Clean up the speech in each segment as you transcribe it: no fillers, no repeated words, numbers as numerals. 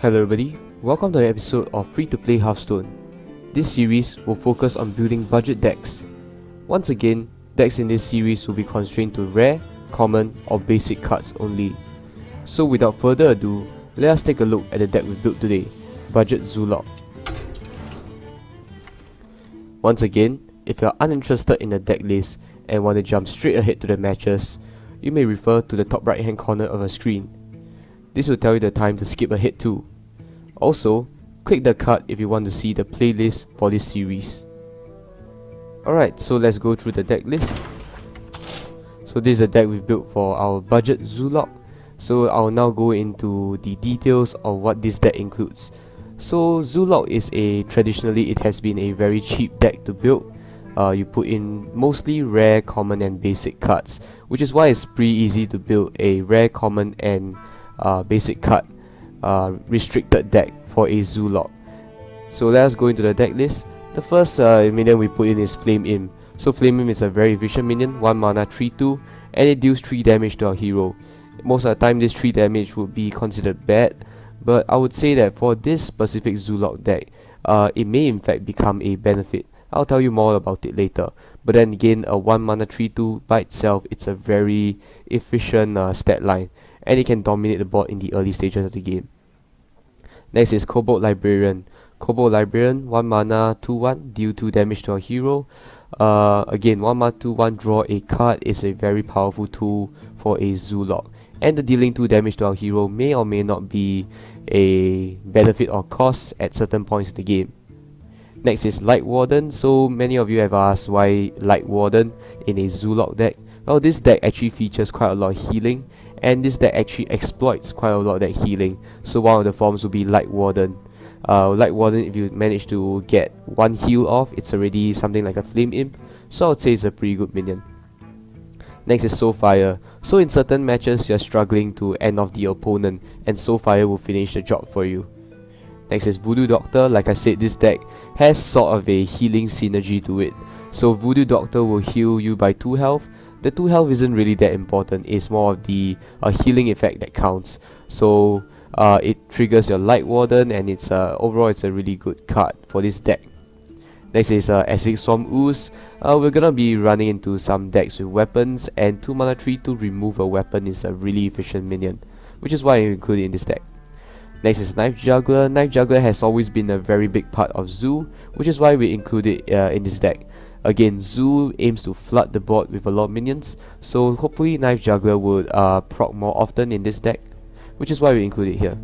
Hello everybody, welcome to an episode of Free-to-Play Hearthstone. This series will focus on building budget decks. Once again, decks in this series will be constrained to rare, common or basic cards only. So without further ado, let us take a look at the deck we built today, Budget Zoolock. Once again, if you are uninterested in the deck list and want to jump straight ahead to the matches, you may refer to the top right hand corner of your screen. This will tell you the time to skip ahead too. Also, click the card if you want to see the playlist for this series. Alright, so let's go through the deck list. So this is a deck we built for our budget Zoolock. So I'll now go into the details of what this deck includes. So Zoolock is traditionally it has been a very cheap deck to build. You put in mostly rare, common and basic cards, which is why it's pretty easy to build a rare, common and basic card restricted deck for a Zoolock. So let us go into the deck list. The first minion we put in is Flame Imp. So Flame Imp is a very efficient minion, 1 mana 3/2, and it deals 3 damage to our hero. Most of the time this 3 damage would be considered bad, but I would say that for this specific Zoolock deck, it may in fact become a benefit. I'll tell you more about it later. But then again, a 1 mana 3/2 by itself, it's a very efficient stat line, and it can dominate the board in the early stages of the game. Next is Kobold Librarian. Kobold Librarian, 1 mana 2/1, deal 2 damage to our hero. Again, 1 mana 2/1, draw a card is a very powerful tool for a Zoolock. And the dealing 2 damage to our hero may or may not be a benefit or cost at certain points in the game. Next is Light Warden. So many of you have asked why Light Warden in a Zoolock deck. Well, this deck actually features quite a lot of healing, and this deck actually exploits quite a lot of that healing. So one of the forms will be Light Warden. Light Warden, if you manage to get 1 heal off, it's already something like a Flame Imp. So I would say it's a pretty good minion. Next is Soulfire. So in certain matches you're struggling to end off the opponent, and Soulfire will finish the job for you. Next is Voodoo Doctor. Like I said, this deck has sort of a healing synergy to it. So Voodoo Doctor will heal you by 2 health. The 2 health isn't really that important, it's more of the healing effect that counts. So it triggers your Light Warden, and it's overall it's a really good card for this deck. Next is Acid Swarm Ooze. We're gonna be running into some decks with weapons, and 2 mana 3/2 remove a weapon is a really efficient minion, which is why I include it in this deck. Next is Knife Juggler. Knife Juggler has always been a very big part of Zoo, which is why we include it in this deck. Again, Zoo aims to flood the board with a lot of minions, so hopefully Knife Juggler would proc more often in this deck, which is why we include it here.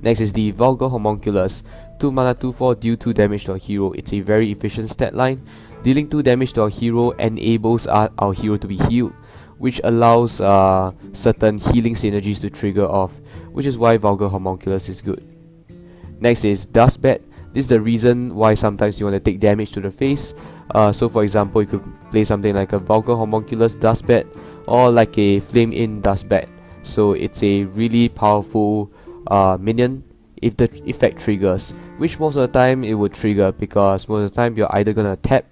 Next is the Vulgar Homunculus. 2 mana 2/4, deal 2 damage to our hero. It's a very efficient stat line. Dealing 2 damage to our hero enables our hero to be healed, which allows certain healing synergies to trigger off, which is why Vulgar Homunculus is good. Next is Dustbat. This is the reason why sometimes you want to take damage to the face. So for example, you could play something like a Vulgar Homunculus Dustbat, or like a Flame In Dustbat. So it's a really powerful minion if the effect triggers, which most of the time it would trigger, because most of the time you're either gonna tap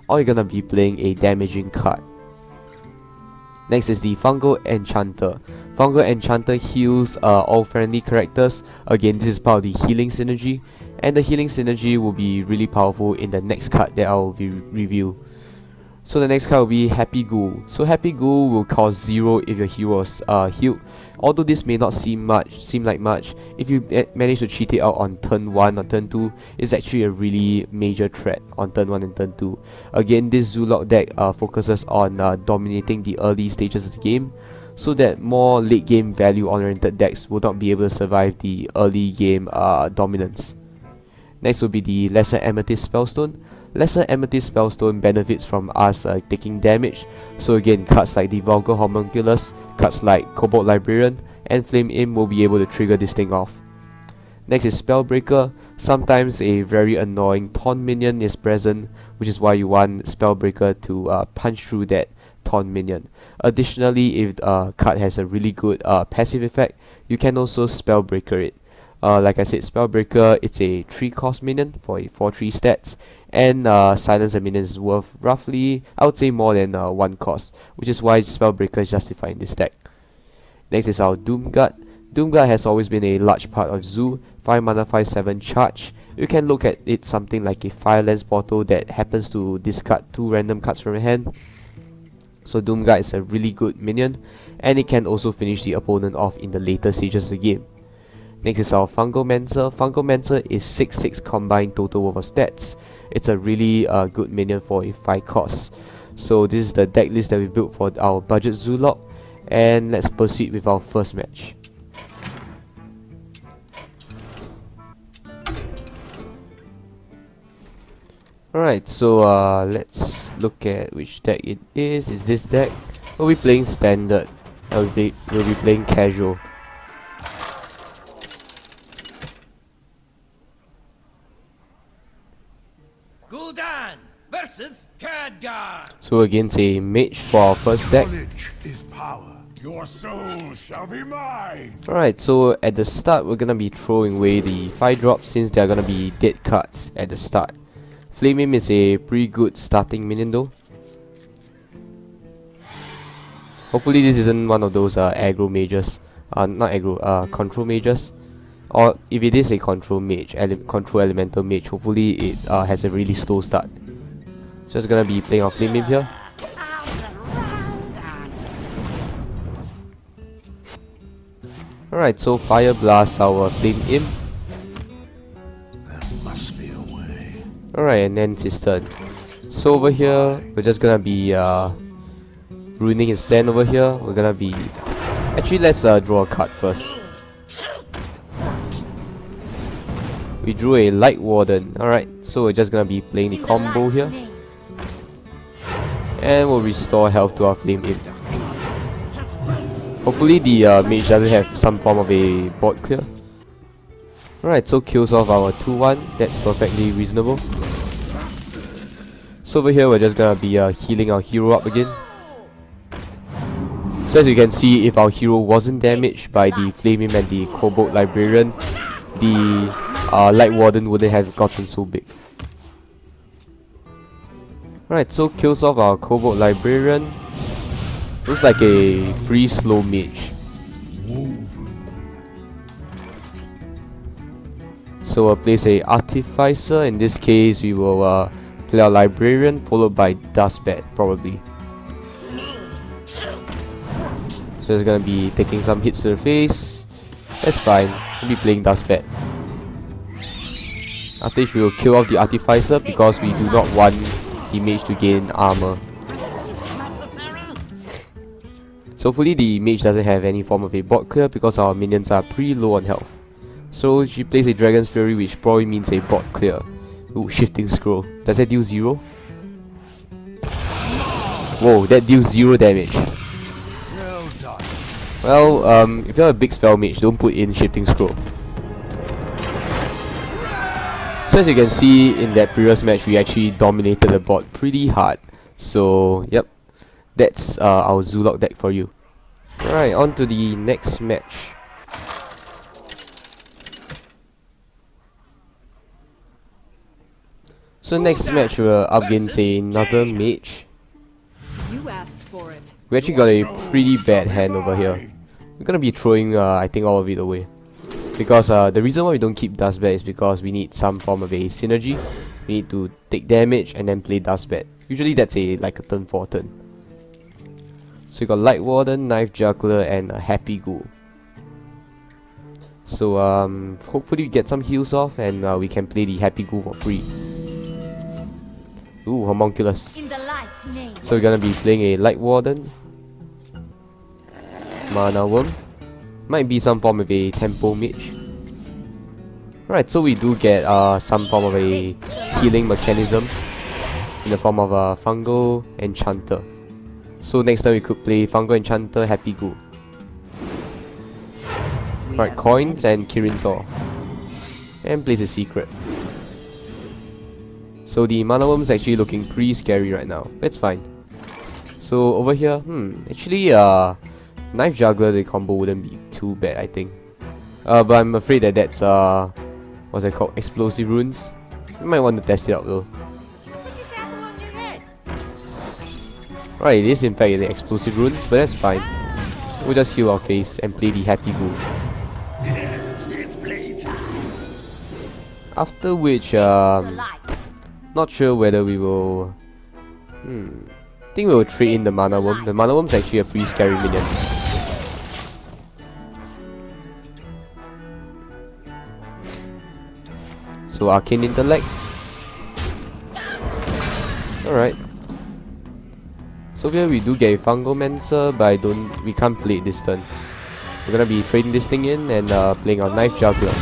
or you're gonna be playing a damaging card. Next is the Fungal Enchanter. Fungal Enchanter heals all friendly characters. Again, this is part of the healing synergy, and the healing synergy will be really powerful in the next card that I'll review. So the next card will be Happy Ghoul. So Happy Ghoul will cost 0 if your hero is healed. Although this may not seem like much, if you manage to cheat it out on turn 1 or turn 2, it's actually a really major threat on turn 1 and turn 2. Again, this Zoolock deck focuses on dominating the early stages of the game, so that more late game value oriented decks will not be able to survive the early game dominance. Next will be the Lesser Amethyst Spellstone. Lesser Amethyst Spellstone benefits from us taking damage. So again, cards like the Vulgar Homunculus, cards like Kobold Librarian and Flame Imp will be able to trigger this thing off. Next is Spellbreaker. Sometimes a very annoying taunt minion is present, which is why you want Spellbreaker to punch through that taunt minion. Additionally, if a card has a really good passive effect, you can also Spellbreaker it. Like I said, Spellbreaker, it's a 3 cost minion for a 4/3 stats, and silence a minion is worth roughly, I would say, more than 1 cost, which is why Spellbreaker is justified in this deck. Next is our Doomguard. Doomguard has always been a large part of Zoo. 5 mana 5/7 charge. You can look at it something like a Fire Lens portal that happens to discard 2 random cards from your hand. So Doomguard is a really good minion, and it can also finish the opponent off in the later stages of the game. Next is our Fungomancer. Fungomancer is 6/6 combined total worth of stats. It's a really good minion for a 5 cost. So this is the deck list that we built for our budget Zoolock, and let's proceed with our first match. Alright, so let's look at which deck it is. Is this deck? We'll be playing standard. We'll be playing casual. Gul'dan versus Khadgar. So against a mage for our first deck. Knowledge is power. Your soul shall be mine. Alright, so at the start we're gonna be throwing away the 5 drops since they're gonna be dead cards at the start. Flame Imp is a pretty good starting minion though. Hopefully this isn't one of those aggro mages. Not aggro, control mages. Or if it is a control mage, control elemental mage, hopefully it has a really slow start. So it's gonna be playing our Flame Imp here. Alright, so Fire Blast our Flame Imp. Alright, and then it's his turn. So over here, we're just gonna be ruining his plan over here. We're gonna be... Actually, let's draw a card first. We drew a Light Warden. Alright, so we're just gonna be playing the combo here. And we'll restore health to our Flame Imp. Hopefully the mage doesn't have some form of a board clear. Alright, so kills off our 2-1. That's perfectly reasonable. So over here we're just gonna be healing our hero up again. So as you can see, if our hero wasn't damaged by the Flame Imp and the Kobold Librarian, the Light Warden wouldn't have gotten so big. Alright, so kills off our Kobold Librarian. Looks like a pretty slow mage. So we'll place a Artificer. In this case we will play our Librarian followed by Dustbat probably. So it's gonna be taking some hits to the face. That's fine, we'll be playing Dustbat. After which we will kill off the Artificer because we do not want the mage to gain armor. So hopefully the mage doesn't have any form of a board clear because our minions are pretty low on health. So she plays a Dragon's Fury, which probably means a board clear. Ooh, Shifting Scroll. Does that deal 0? Whoa, that deals 0 damage. Well, if you're a big spell mage, don't put in Shifting Scroll. So as you can see in that previous match, we actually dominated the board pretty hard. So, yep, that's our Zoolock deck for you. Alright, on to the next match. So next match we're up against another mage. You asked for it. We actually got a pretty bad hand over here. We're gonna be throwing I think all of it away. Because the reason why we don't keep Dustbat is because we need some form of a synergy. We need to take damage and then play Dustbat. Usually that's like a turn for turn. So we got Light Warden, Knife Juggler, and a Happy Ghoul. So hopefully we get some heals off and we can play the Happy Ghoul for free. Ooh, Homunculus. In the light's name. So we're gonna be playing a Light Warden, Mana Worm. Might be some form of a Tempo Mage. Alright, so we do get some form of a healing mechanism in the form of a Fungal Enchanter. So next time we could play Fungal Enchanter, Happy Ghoul. Alright, coins and Kirin Tor. And place a secret. So the Mana Worm is actually looking pretty scary right now. That's fine. So over here, actually Knife Juggler, the combo wouldn't be too bad, I think. But I'm afraid that that's what's it called? Explosive Runes. You might want to test it out though. Right, it is in fact the Explosive Runes, but that's fine. We'll just heal our face and play the Happy Ghoul. After which, not sure whether we will. I think we will trade in the mana worm. The mana worm is actually a pretty scary minion. So Arcane Intellect. Alright. So here we do get a Fungomancer, but we can't play it this turn. We're gonna be trading this thing in and playing our Knife Juggler.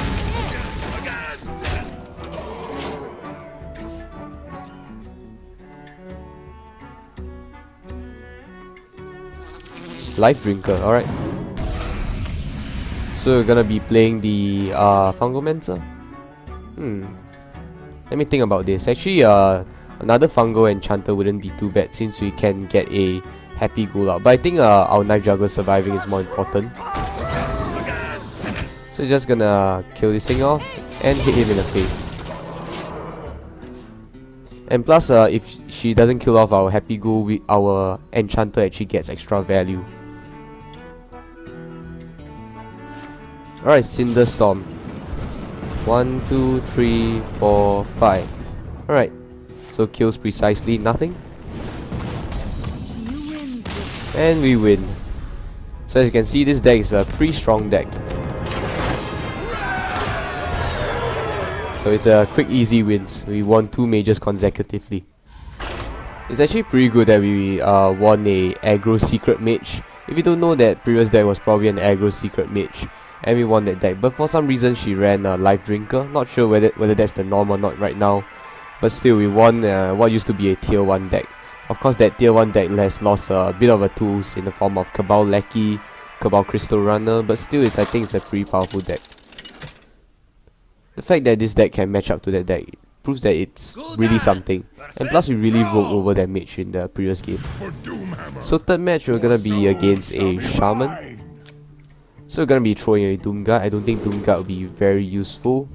Life Drinker, alright. So we're gonna be playing the Fungomancer. Let me think about this. Actually, another Fungo Enchanter wouldn't be too bad since we can get a Happy Ghoul out. But I think our Knife Juggler surviving is more important. So just gonna kill this thing off and hit him in the face. And plus, if she doesn't kill off our Happy Ghoul, our Enchanter actually gets extra value. Alright, Cinderstorm. 1, 2, 3, 4, 5. Alright, so kills precisely nothing. And we win. So as you can see, this deck is a pretty strong deck. So it's a quick easy wins. We won 2 majors consecutively. It's actually pretty good that we won a aggro secret mage. If you don't know, that previous deck was probably an aggro secret mage, and we won that deck. But for some reason she ran a Life Drinker. Not sure whether that's the norm or not right now. But still, we won what used to be a tier 1 deck. Of course, that tier 1 deck has lost a bit of a tools in the form of Cabal Lackey, Cabal Crystal Runner, but still I think it's a pretty powerful deck. The fact that this deck can match up to that deck proves that it's really something. And plus we really rolled over that mage in the previous game. So third match we're gonna be against a Shaman. So we're gonna be throwing a Doomguard. I don't think Doomguard will be very useful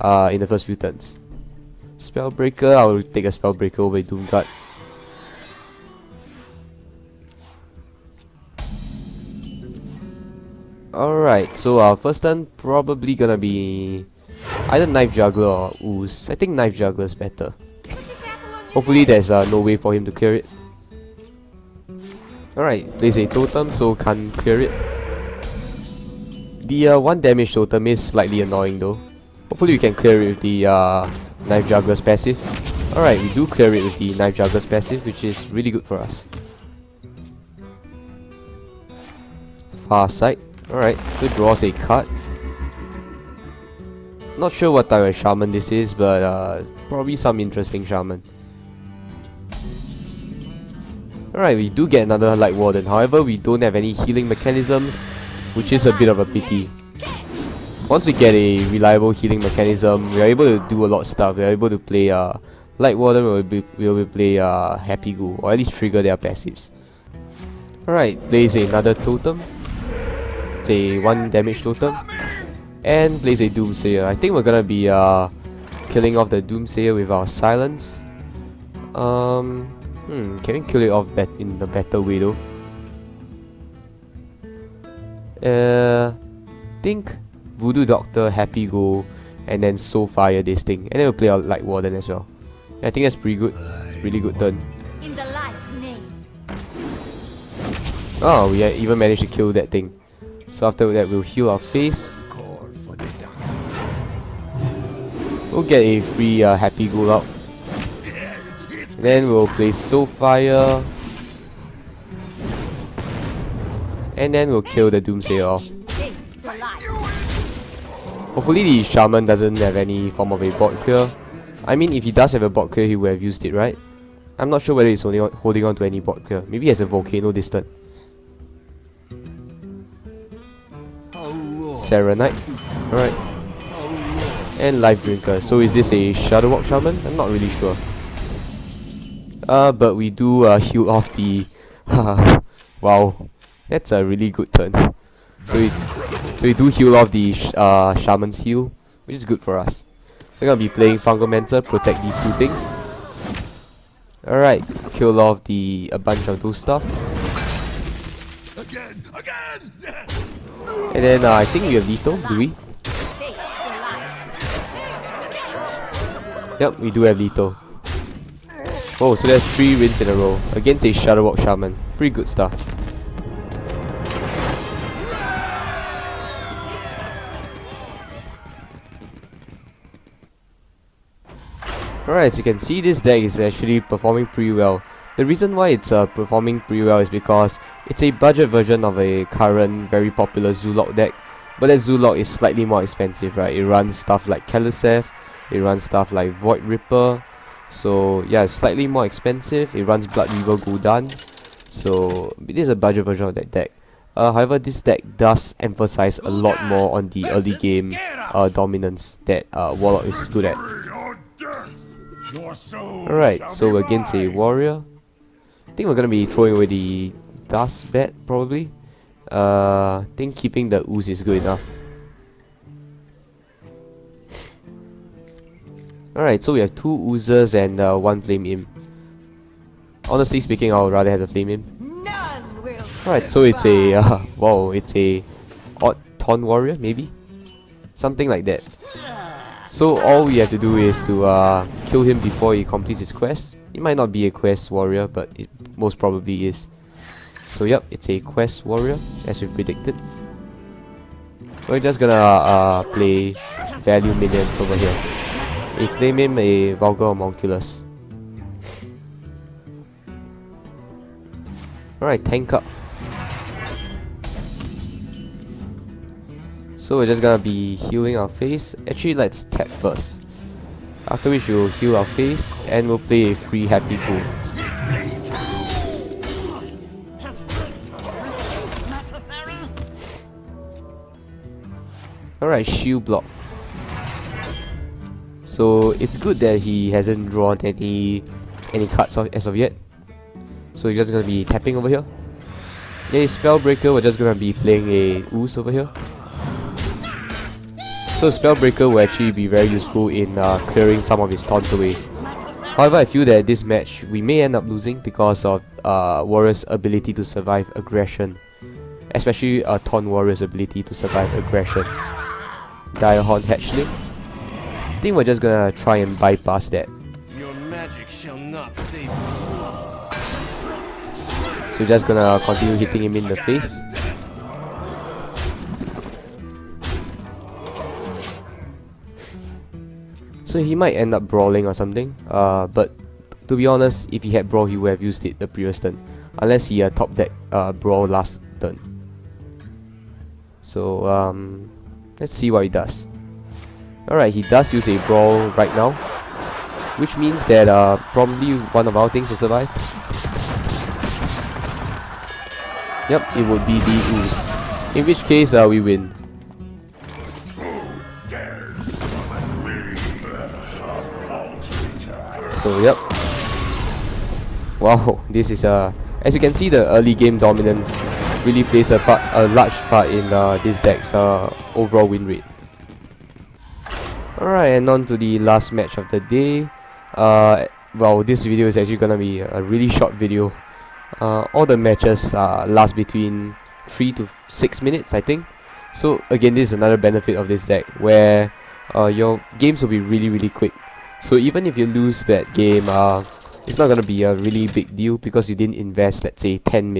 in the first few turns. Spellbreaker, I will take a Spellbreaker over a Doomguard. Alright, so our first turn probably gonna be either Knife Juggler or Ooze. I think Knife Juggler is better. Hopefully there's no way for him to clear it. Alright, plays a totem, so can't clear it. The 1 damage totem is slightly annoying though. Hopefully we can clear it with the Knife Juggler's passive. Alright, we do clear it with the Knife Juggler's passive, which is really good for us. Far Sight. Alright, so draws a card. Not sure what type of Shaman this is, but probably some interesting Shaman. Alright, we do get another Light Warden. However, we don't have any healing mechanisms, which is a bit of a pity. Once we get a reliable healing mechanism, we are able to do a lot of stuff. We are able to play Light Warden, we will play Happy Ghoul, or at least trigger their passives. Alright, plays another totem. It's a 1 damage totem. And plays a Doomsayer. I think we're gonna be killing off the Doomsayer with our Silence. Can we kill it off in a better way though? Think Voodoo Doctor, Happy Ghoul, and then Soulfire this thing. And then we'll play our Light Warden as well. I think that's pretty good. Really good turn. In the light's name. Oh, we even managed to kill that thing. So after that we'll heal our face. We'll get a free Happy Ghoul out. Then we'll play Soulfire. And then we'll kill the Doomsayer off. Hopefully the Shaman doesn't have any form of a bot clear. I mean, if he does have a bot clear, he would have used it, right? I'm not sure whether he's only holding on to any bot clear. Maybe he has a Volcano this turn. Serenite. Alright. And Life Drinker. So is this a Shadow Walk Shaman? I'm not really sure. But we do heal off the... wow. That's a really good turn. So we do heal off the Shaman's heal, which is good for us. So we're gonna be playing Fungomancer, protect these 2 things. Alright, kill off a bunch of those stuff. And then I think we have Lethal, do we? Yep, we do have lethal. Oh, so there's 3 wins in a row against a Shadowwalk Shaman. Pretty good stuff. Alright, as you can see, this deck is actually performing pretty well. The reason why it's performing pretty well is because it's a budget version of a current very popular Zoolock deck. But that Zoolock is slightly more expensive, right? It runs stuff like Kaliseth, it runs stuff like Void Ripper. So yeah, it's slightly more expensive. It runs Blood Weaver Gul'dan. So it is a budget version of that deck. However, this deck does emphasize a lot more on the early game dominance that Warlock is good at. Alright, so we're against a warrior. I think we're gonna be throwing away the dust bat probably. I think keeping the ooze is good enough. Alright, so we have 2 oozers and 1 flame imp. Honestly speaking, I would rather have the flame imp. Alright, so it's a wow, it's a odd taunt warrior maybe, something like that. So all we have to do is to kill him before he completes his quest. It might not be a quest warrior, but it most probably is. So yep, it's a quest warrior, as we predicted. We're just gonna play value minions over here. A flame imp, a vulgar homunculus. Alright, tank up. So we're just gonna be healing our face. Actually, let's tap first. After which we'll heal our face and we'll play a free happy pool. Alright, shield block. So it's good that he hasn't drawn any cards as of yet. So we're just gonna be tapping over here. Yeah, Spellbreaker, we're just gonna be playing a ooze over here. So Spellbreaker will actually be very useful in clearing some of his taunts away. However, I feel that this match we may end up losing because of Warrior's ability to survive aggression. Especially Taunt Warrior's ability to survive aggression. Direhorn Hatchling. I think we're just gonna try and bypass that. Your magic shall not save you. So we're just gonna continue hitting him in the face. So he might end up brawling or something, but to be honest, if he had brawl, he would have used it the previous turn, unless he top deck brawl last turn. So let's see what he does. Alright, he does use a brawl right now, which means that probably one of our things will survive. Yep, it would be the ooze, in which case we win. So yep. Wow, this is as you can see, the early game dominance really plays a large part in this deck's overall win rate. Alright, and on to the last match of the day. Well, this video is actually gonna be a really short video. All the matches last between 3 to 6 minutes, I think. So again, this is another benefit of this deck, where your games will be really quick. So even if you lose that game, it's not gonna be a really big deal because you didn't invest, let's say, 10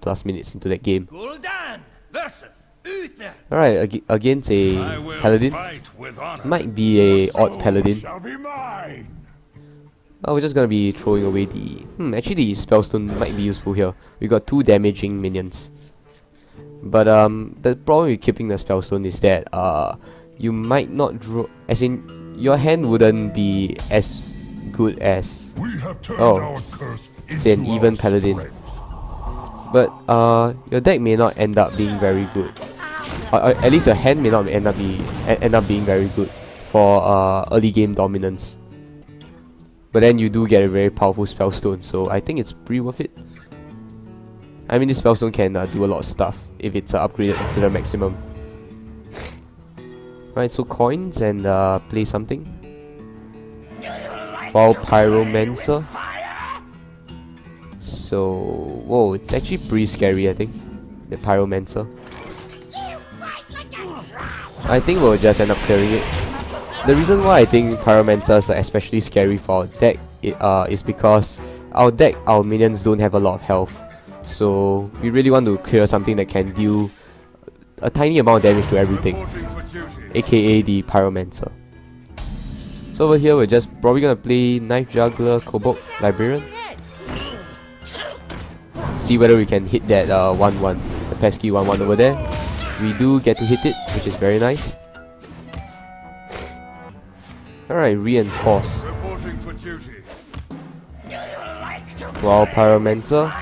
plus minutes into that game. Gul'dan versus Uther. Alright, against a paladin. Might be a odd paladin. We're just gonna be throwing away the... actually Spellstone might be useful here. We got 2 damaging minions. But the problem with keeping the Spellstone is that you might not draw... as in, your hand wouldn't be as good as... oh, say an even paladin. But your deck may not end up being very good. At least your hand may not end up being very good for early game dominance. But then you do get a very powerful Spellstone, so I think it's pretty worth it. I mean, this Spellstone can do a lot of stuff if it's upgraded to the maximum. Right, so coins and play something. Wow, Pyromancer. So, whoa, it's actually pretty scary, I think, the Pyromancer. I think we'll just end up clearing it. The reason why I think Pyromancers are especially scary for our deck is because our minions don't have a lot of health. So we really want to clear something that can deal a tiny amount of damage to everything, aka the Pyromancer. So over here we're just probably gonna play Knife Juggler, Kobold, Librarian. See whether we can hit that 1-1, the pesky 1-1 over there. We do get to hit it, which is very nice. Alright, Reinforce. Wow, Pyromancer.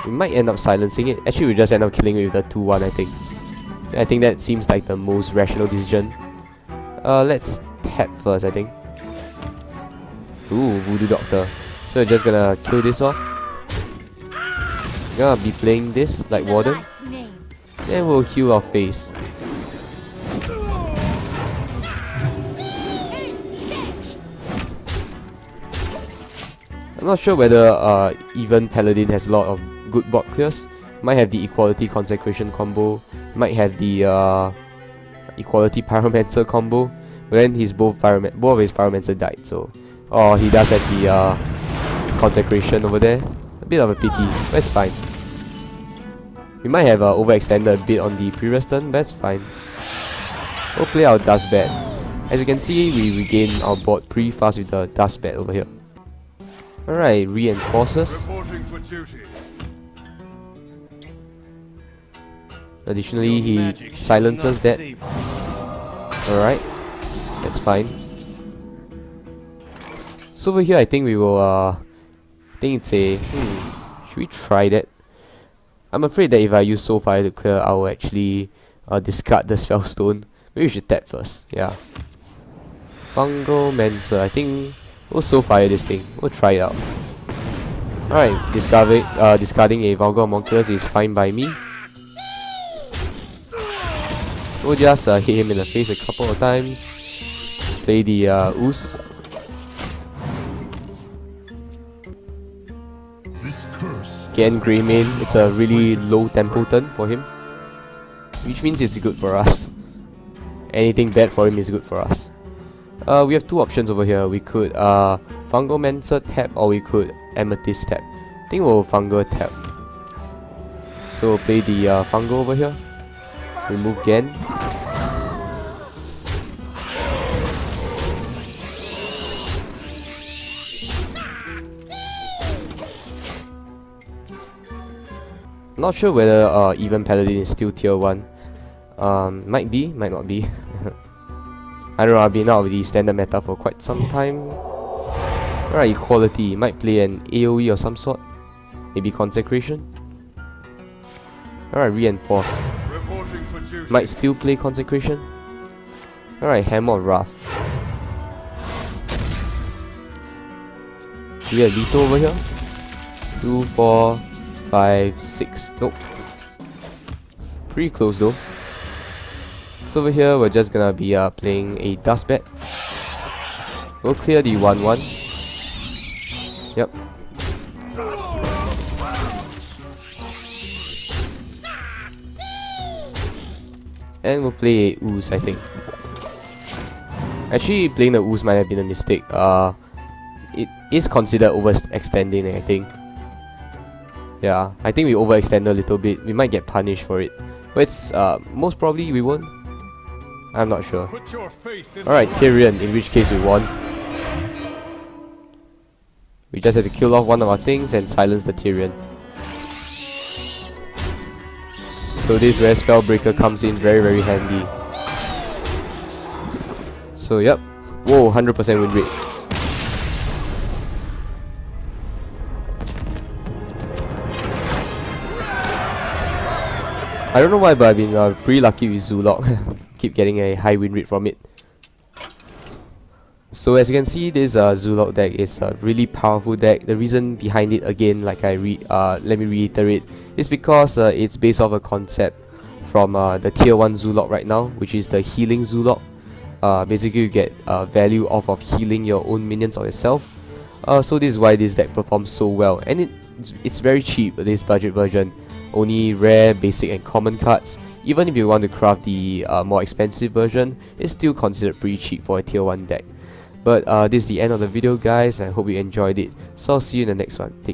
We might end up silencing it. Actually, we just end up killing it with a 2-1, I think. I think that seems like the most rational decision. Let's tap first, I think. Ooh, Voodoo Doctor. So we're just gonna kill this off. Gonna be playing this like Warden. Then we'll heal our face. I'm not sure whether even Paladin has a lot of good board clears. Might have the Equality Consecration combo. Might have the Equality Pyromancer combo. But then both of his Pyromancer died, so... Oh, he does have the Consecration over there. A bit of a pity, but it's fine. We might have overextended a bit on the previous turn, but it's fine. We'll play our Dust Bat. As you can see, we regain our board pretty fast with the Dust Bat over here. Alright, Reinforces. Additionally, he silences that. Alright, that's fine. So over here, I think we will, I think it's a... should we try that? I'm afraid that if I use Soul Fire to clear, I will actually discard the Spellstone. Maybe we should tap first, yeah. Fungal Mancer, I think we'll Soul Fire this thing. We'll try it out. Alright, discarding a Vulgar Homunculus is fine by me. We'll just hit him in the face a couple of times. Play the Ooze. Again, Greymane, it's a really low tempo turn for him, which means it's good for us. Anything bad for him is good for us. We have two options over here. We could Fungal Mancer tap, or we could Amethyst tap. I think we'll Fungal tap. So we'll play the Fungal over here. Remove Gen. Not sure whether even Paladin is still tier 1. Might be, might not be. I don't know, I've been out of the standard meta for quite some time. Alright, Equality. Might play an AoE or some sort. Maybe Consecration. Alright, Reinforce. Might still play Consecration. Alright, Hammer of Wrath. We have Lito over here. 2, 4, 5, 6. Nope. Pretty close though. So over here we're just gonna be playing a Dust Bat. We'll clear the 1-1. Yep. And we'll play a Ooze, I think. Actually, playing the Ooze might have been a mistake. It is considered overextending, I think. Yeah, I think we overextended a little bit. We might get punished for it. But it's, most probably we won't. I'm not sure. Alright, Tyrion, in which case we won. We just have to kill off one of our things and silence the Tyrion. So this is where Spellbreaker comes in very, very handy. So yep. Whoa, 100% win rate. I don't know why, but I've been pretty lucky with Zoolock. Keep getting a high win rate from it. So as you can see, this Zoolock deck is a really powerful deck. The reason behind it, again, like let me reiterate, is because it's based off a concept from the tier 1 Zoolock right now, which is the healing Zoolock. Basically you get value off of healing your own minions or yourself. So this is why this deck performs so well, and it's very cheap, this budget version. Only rare, basic and common cards. Even if you want to craft the more expensive version, it's still considered pretty cheap for a tier 1 deck. But this is the end of the video, guys. I hope you enjoyed it, so I'll see you in the next one. Take